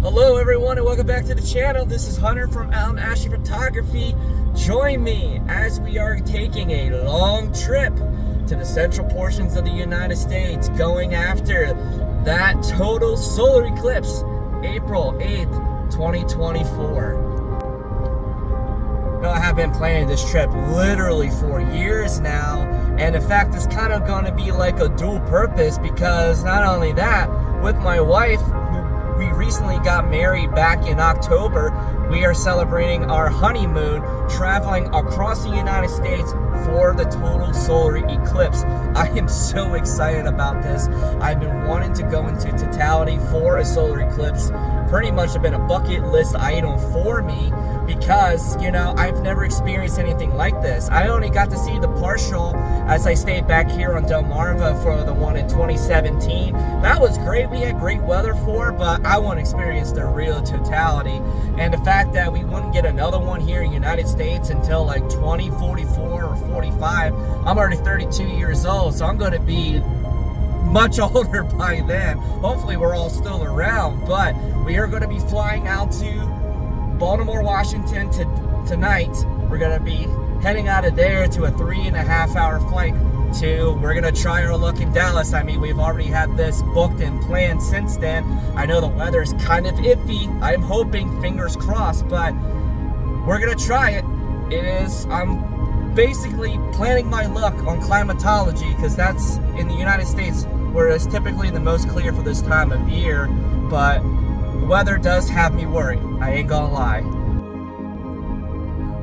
Hello everyone and welcome back to the channel. This is Hunter from Outtenastrophotography. Join me as we are taking a long trip to the central portions of the United States, going after that total solar eclipse, April 8th, 2024. I have been planning this trip literally for years now, and in fact it's kind of going to be like a dual purpose, because not only that, with my wife, we recently got married back in October. We are celebrating our honeymoon, traveling across the United States for the total solar eclipse. I am so excited about this. I've been wanting to go into totality for a solar eclipse. Pretty much been a bucket list item for me, because, you know, I've never experienced anything like this. I only got to see the partial as I stayed back here on Delmarva for the one in 2017. That was great. We had great weather for it, but I want to experience the real totality. And the fact that we wouldn't get another one here in the United States until like 2044 or 45. I'm already 32 years old, so I'm going to be much older by then. Hopefully we're all still around, but we are going to be flying out to Baltimore, Washington tonight. We're going to be heading out of there to a 3.5-hour flight we're going to try our luck in Dallas. I mean, we've already had this booked and planned since then. I know the weather's kind of iffy. I'm hoping, fingers crossed, but we're going to try it. I'm basically planning my luck on climatology, because that's in the United States where it's typically the most clear for this time of year, but the weather does have me worried. I ain't gonna lie.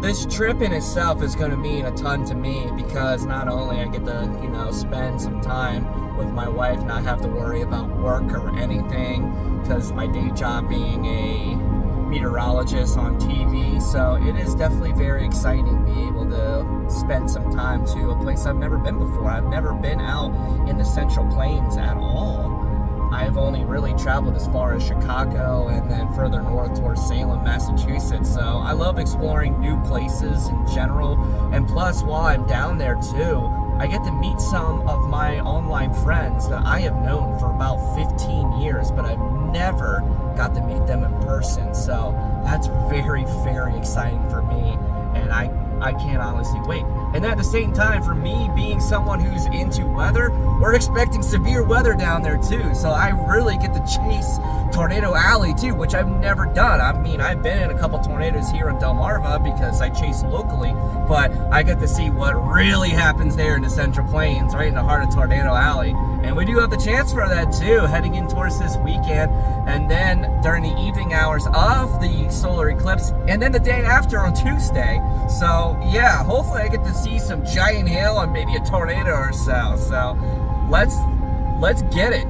This trip in itself is going to mean a ton to me, because not only I get to, you know, spend some time with my wife, not have to worry about work or anything, because my day job being a meteorologist on TV, so it is definitely very exciting to be able to spend some time to a place I've never been before. I've never been out in the Central Plains at all. I've only really traveled as far as Chicago and then further north towards Salem, Massachusetts. So I love exploring new places in general. And plus, while I'm down there too, I get to meet some of my online friends that I have known for about 15 years, but I've never got to meet them in person. So that's very, very exciting for me. And I can't honestly wait. And at the same time, for me being someone who's into weather, we're expecting severe weather down there too. So I really get to chase Tornado Alley too, which I've never done. I mean, I've been in a couple tornadoes here in Delmarva because I chase locally, but I get to see what really happens there in the Central Plains, right in the heart of Tornado Alley. And we do have the chance for that too, heading in towards this weekend, and then during the evening hours of the solar eclipse, and then the day after on Tuesday. So yeah, hopefully I get to see some giant hail and maybe a tornado or so. So let's get it.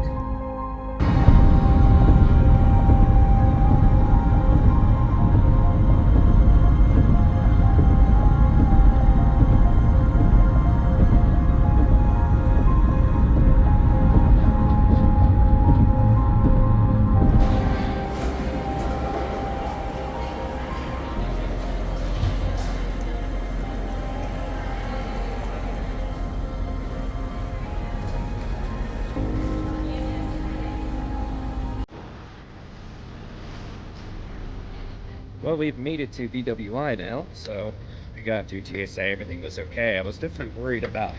Well, we've made it to BWI now, so we got through TSA, everything was okay. I was definitely worried about,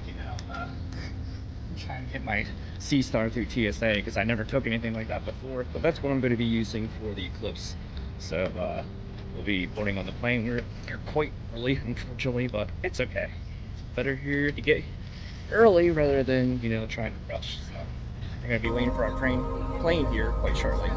trying to get my C-star through TSA, because I never took anything like that before, but that's what I'm going to be using for the Eclipse. So, we'll be boarding on the plane. We're here quite early, unfortunately, but it's okay. Better here to get early rather than, trying to rush. So, we're going to be waiting for our plane here quite shortly.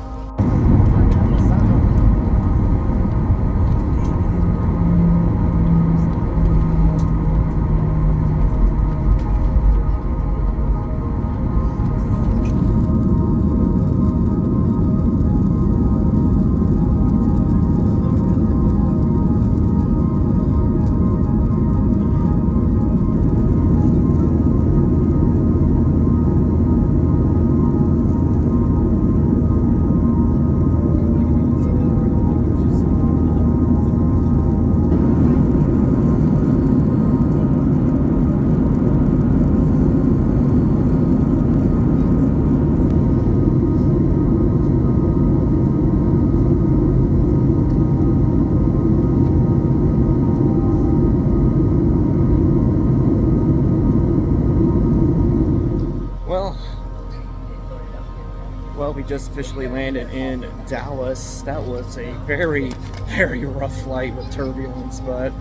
just officially landed in Dallas. That was a very, very rough flight with turbulence, but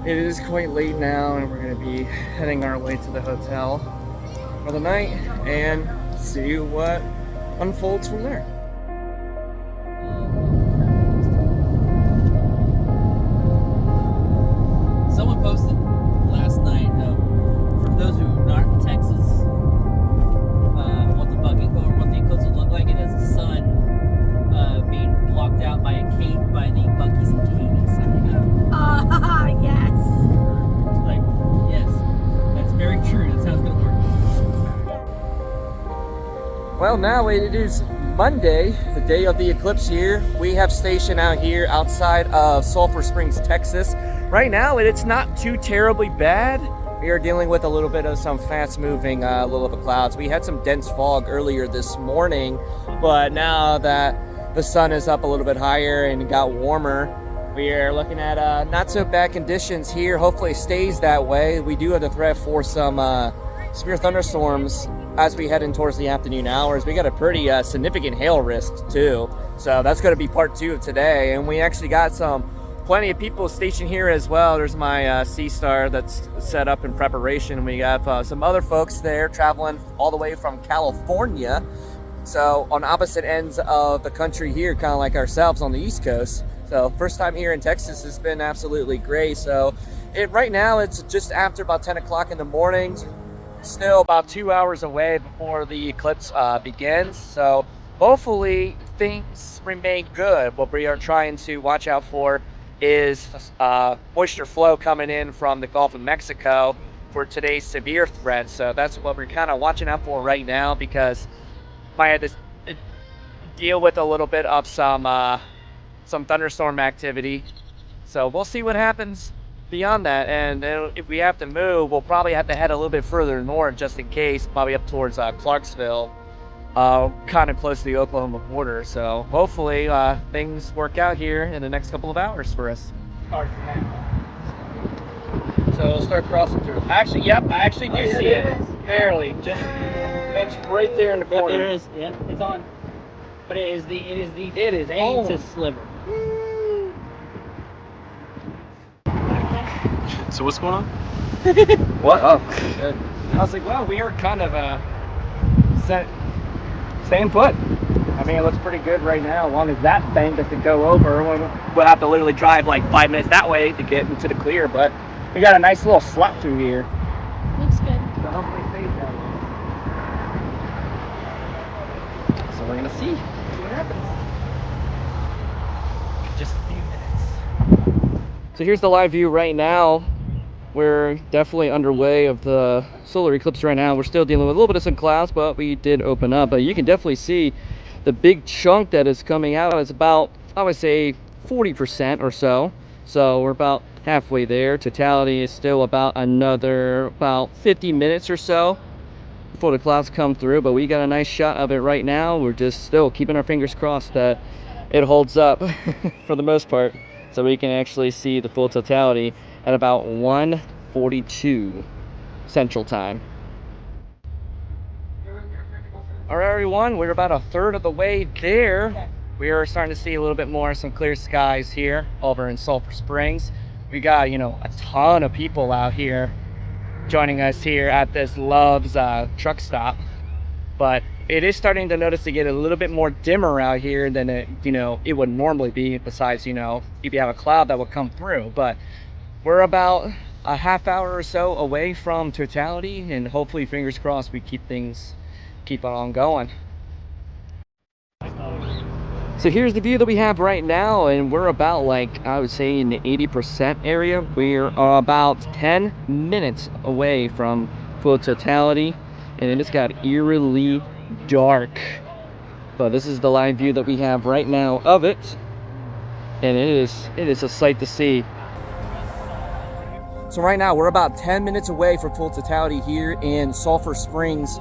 it is quite late now, and we're going to be heading our way to the hotel for the night and see what unfolds from there. Someone posted last night, for those who are not in Texas, what the eclipse would look like. It is the sun being blocked out by the Buc-ee's and Katie's. Yes. Like, yes, that's very true. That's how it's gonna work. Well, now it is Monday, the day of the eclipse here. We have stationed out here outside of Sulphur Springs, Texas. Right now, it's not too terribly bad. We are dealing with a little bit of some fast-moving low-level clouds. We had some dense fog earlier this morning, but now that the sun is up a little bit higher and it got warmer, we are looking at not so bad conditions here. Hopefully it stays that way. We do have the threat for some severe thunderstorms as we head in towards the afternoon hours. We got a pretty significant hail risk too. So that's going to be part 2 of today. And we actually got plenty of people stationed here as well. There's my Sea Star that's set up in preparation. We have some other folks there traveling all the way from California. So on opposite ends of the country here, kind of like ourselves on the East Coast. So first time here in Texas has been absolutely great. So right now it's just after about 10 o'clock in the morning. Still about 2 hours away before the eclipse begins. So hopefully things remain good. What we are trying to watch out for is moisture flow coming in from the Gulf of Mexico for today's severe threat. So that's what we're kind of watching out for right now, because might have to deal with a little bit of some thunderstorm activity. So we'll see what happens beyond that, and if we have to move, we'll probably have to head a little bit further north just in case, probably up towards Clarksville, kind of close to the Oklahoma border. So hopefully things work out here in the next couple of hours for us. So we'll start crossing through. Actually, yep, I actually do see it. Barely. Just it's right there in the corner. There is, yeah, it's on. But it is aimed to sliver. So what's going on? What? Oh, good. I was like, well, we are kind of staying put. I mean, it looks pretty good right now. As long as that thing doesn't go over, we'll have to literally drive like 5 minutes that way to get into the clear. But we got a nice little slot through here. Looks good. So hopefully it stays that way. So we're gonna see what happens. Just a few minutes. So here's the live view right now. We're definitely underway of the solar eclipse right now. We're still dealing with a little bit of some clouds, but we did open up. But you can definitely see the big chunk that is coming out is about, I would say, 40% or so. So we're about halfway there. Totality is still about another 50 minutes or so before the clouds come through. But we got a nice shot of it right now. We're just still keeping our fingers crossed that it holds up for the most part, so we can actually see the full totality at about 1:42 Central Time. All right, everyone, we're about a third of the way there. We are starting to see a little bit more, some clear skies here over in Sulphur Springs. We got, a ton of people out here joining us here at this Love's truck stop. But it is starting to notice to get a little bit more dimmer out here than it would normally be, besides, if you have a cloud that would come through. But we're about a half hour or so away from totality, and hopefully, fingers crossed, we keep on going. So here's the view that we have right now, and we're about, I would say, in the 80% area. We're about 10 minutes away from full totality, and it just got eerily dark. But this is the live view that we have right now of it, and it is a sight to see. So right now we're about 10 minutes away from full totality here in Sulphur Springs,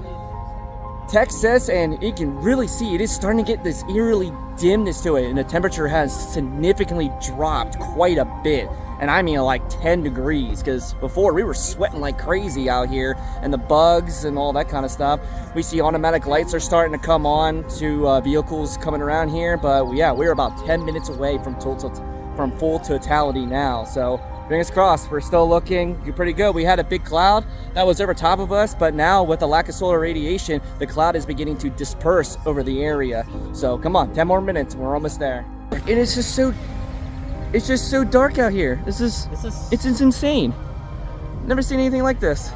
Texas, and you can really see it is starting to get this eerily dimness to it, and the temperature has significantly dropped quite a bit. and I mean like 10 degrees, because before we were sweating like crazy out here, and the bugs and all that kind of stuff. We see automatic lights are starting to come on to vehicles coming around here, but yeah, we're about 10 minutes away from full totality now. So fingers crossed, we're still looking pretty good. We had a big cloud that was over top of us, but now with the lack of solar radiation, the cloud is beginning to disperse over the area. So come on, 10 more minutes, we're almost there. And it's just so dark out here. It's insane. Never seen anything like this.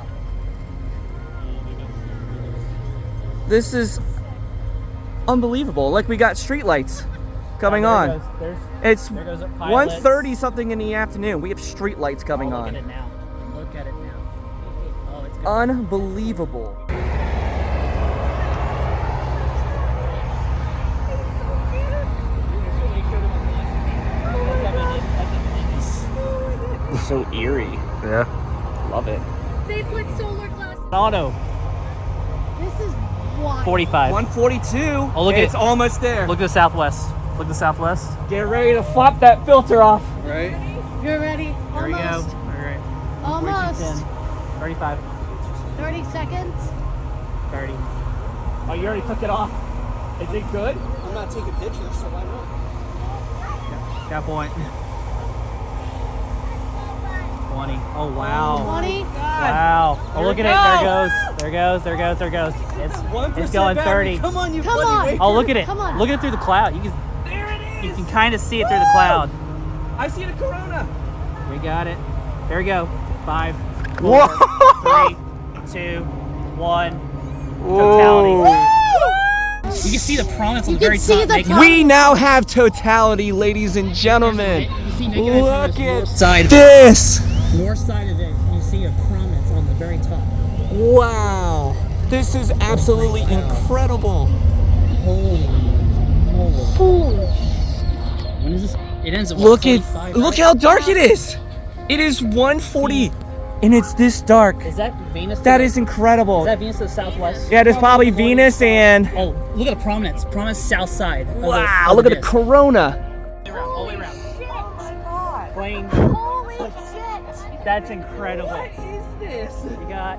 This is unbelievable. Like, we got street lights coming on. It's 1:30 something in the afternoon. We have street lights coming on. Look at it now. Look at it now. Oh, it's good. Unbelievable. It's so eerie. Yeah. Love it. They put solar glasses. Auto. This is wild. 45. 142. Oh, look at it's it. almost there. Look to the southwest. Look to the southwest. Get ready to flop that filter off. Right? You're ready? There we go. Almost. All right. Almost. 35. 30 seconds. 30. Oh, you already took it off. Is it good? I'm not taking pictures, so why not? Got point. 20. Oh, wow. 20. Wow. Oh, look at it. There goes. It's going 30. Come on, you Come buddy. on. Wait. Oh, look at it. Come on. Look at it through the cloud. You can kind of see it through the cloud. I see the corona. We got it. There we go. 5, 4, Whoa. 3, 2, 1. Totality. You can see the prominence on You the very can see top. the making- We now have totality, ladies and gentlemen. You see making it Look from at the side. this. North side of it, you see a prominence on the very top. Wow. This is absolutely incredible. Holy moly. When is this? It ends at Look 1:45, look right? how dark it is. It is 1:40 and it's this dark. Is that Venus? to That the- is incredible. Is that Venus to the southwest? Yeah, there's probably Venus and Oh, look at the prominence. Prominence south side. of the- wow, of look at the disc. corona. All the way around. Oh my god. Plane. Holy shit. That's incredible. What is this? You got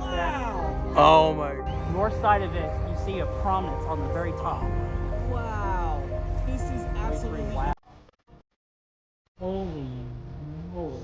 Wow. Oh my. north side of it. You see a prominence on the very top. Wow. This is absolutely Wow. Holy moly.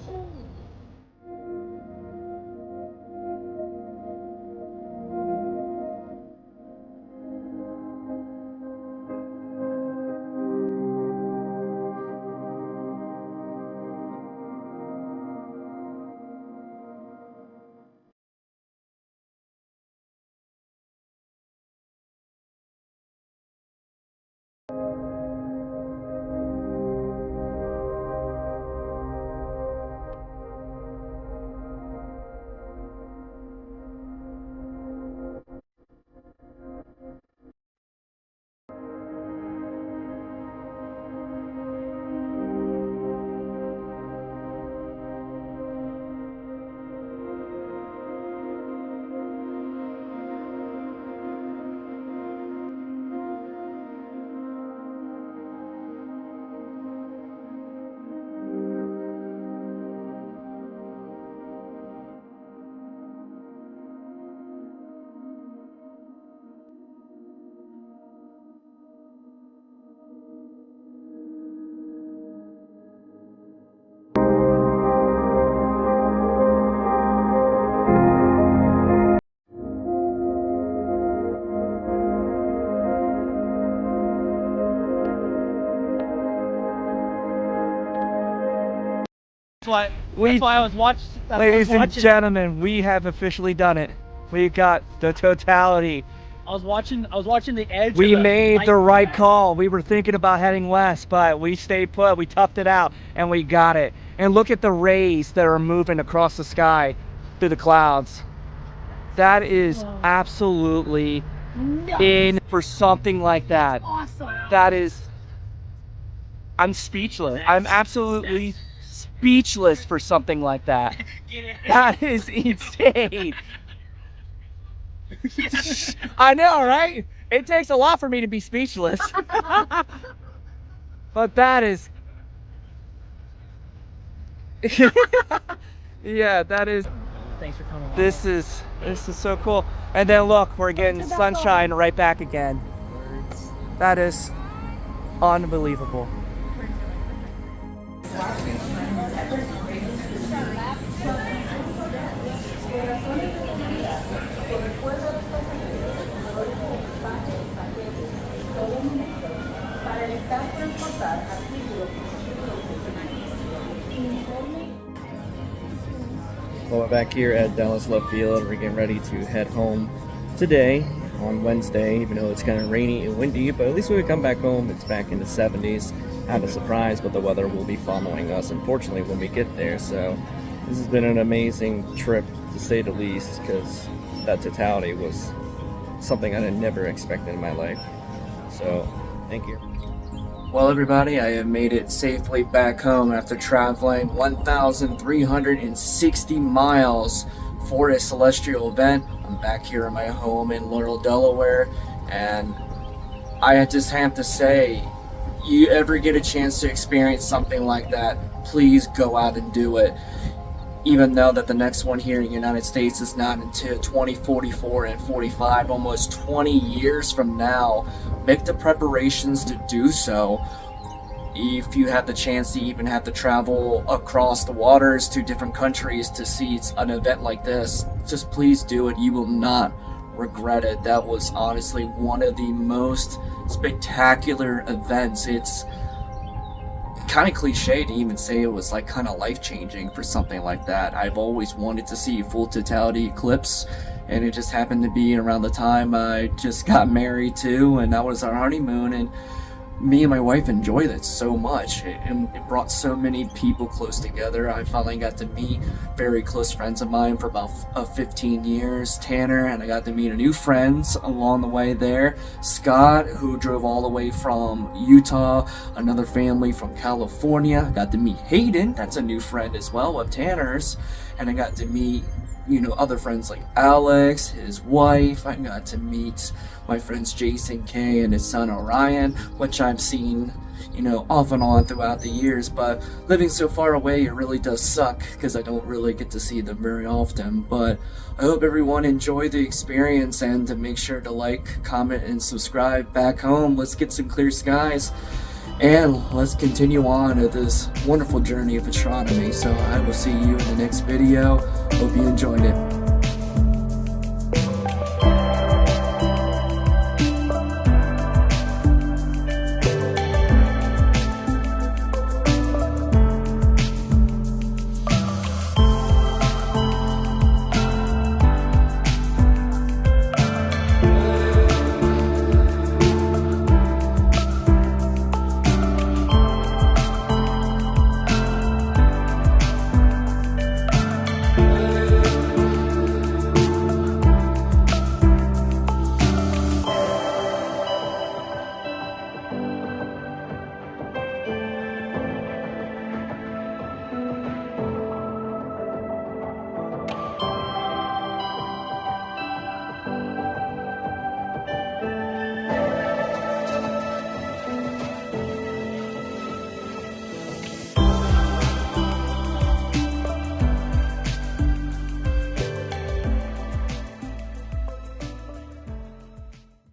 That's why I was watching. Ladies and gentlemen, we have officially done it. We got the totality. I was watching the edge. We of the made light the right path. call. We were thinking about heading west, but we stayed put. We toughed it out, and we got it. And look at the rays that are moving across the sky through the clouds. That is absolutely in for something like that. Awesome. That is. I'm speechless. I'm absolutely speechless for something like that. That is insane. I know, right? It takes a lot for me to be speechless. But that is Yeah, that is. Thanks for coming. This is so cool. And then look, we're getting sunshine right back again. That is unbelievable. Well, we're back here at Dallas Love Field. We're getting ready to head home today on Wednesday, even though it's kind of rainy and windy. But at least when we come back home, it's back in the 70s. Kind of surprised, but the weather will be following us, unfortunately, when we get there. So this has been an amazing trip, to say the least, because that totality was something I had never expected in my life. So, thank you. Well, everybody, I have made it safely back home after traveling 1,360 miles for a celestial event. I'm back here in my home in Laurel, Delaware, and I just have to say, you ever get a chance to experience something like that, please go out and do it. Even though that the next one here in the United States is not until 2044 and 45, almost 20 years from now, make the preparations to do so. If you have the chance to even have to travel across the waters to different countries to see an event like this, just please do it. You will not regret it. That was honestly one of the most spectacular events. It's kind of cliche to even say it was like kind of life-changing for something like that. I've always wanted to see a full totality eclipse, and it just happened to be around the time I just got married too, and that was our honeymoon, and me and my wife enjoyed it so much. It brought so many people close together. I finally got to meet very close friends of mine for about 15 years, Tanner, and I got to meet a new friends along the way there. Scott, who drove all the way from Utah, another family from California. I got to meet Hayden, that's a new friend as well of Tanner's, and I got to meet other friends like Alex, his wife. I got to meet my friends Jason K and his son Orion, which I've seen, off and on throughout the years. But living so far away, it really does suck because I don't really get to see them very often. But I hope everyone enjoyed the experience, and to make sure to like, comment, and subscribe back home. Let's get some clear skies. And let's continue on with this wonderful journey of astronomy. So I will see you in the next video. Hope you enjoyed it.